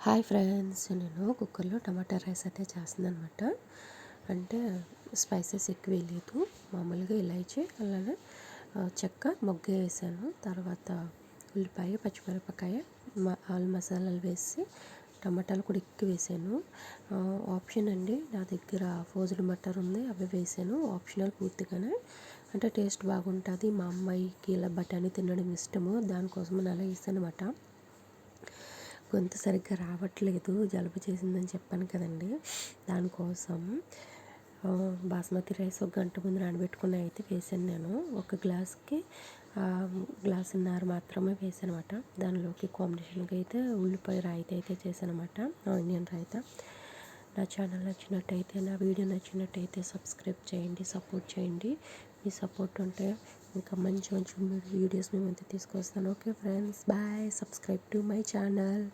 Hi friends, నేను కుక్కర్లో టమాటా rice అయితే చేస్తున్నానమాట. అంటే స్పైసెస్ ఎక్కువ వేయలేదు, మామూలుగా ఇలాచి అలానే చెక్క మొగ్గ వేసాను. తర్వాత ఉల్లిపాయ పచ్చిమిరపకాయ ఆల్ మసాలాలు వేసి టమాటాలు కూడా ఎక్కువ వేసాను. ఆప్షన్ అండి, నా దగ్గర ఫోజ్డ్ మటర్ ఉంది, అవి వేసాను. ఆప్షనల్ పూర్తిగానే, అంటే టేస్ట్ బాగుంటుంది. మా అమ్మాయికి ఇలా బఠానీ తినడం ఇష్టము, దానికోసం అలా వేసాను అనమాట. గొంతు సరిగ్గా రావట్లేదు, జలుబు చేసిందని చెప్పాను కదండి, దానికోసం బాస్మతి రైస్ ఒక గంట ముందు నానబెట్టుకుని అయితే వేసాను. నేను ఒక గ్లాస్కి గ్లాసున్నర మాత్రమే వేసాను అనమాట. దానిలోకి కాంబినేషన్గా అయితే ఉల్లిపాయ రాయిత అయితే చేశాను అనమాట, ఆనియన్ రాయిత. నా ఛానల్ నచ్చినట్టయితే, నా వీడియో నచ్చినట్టయితే సబ్స్క్రైబ్ చేయండి, సపోర్ట్ చేయండి. మీ సపోర్ట్ ఉంటే ఇంకా మంచి మంచి వీడియోస్ మేము అయితే తీసుకొస్తాను. Okay friends, bye. Subscribe to my channel.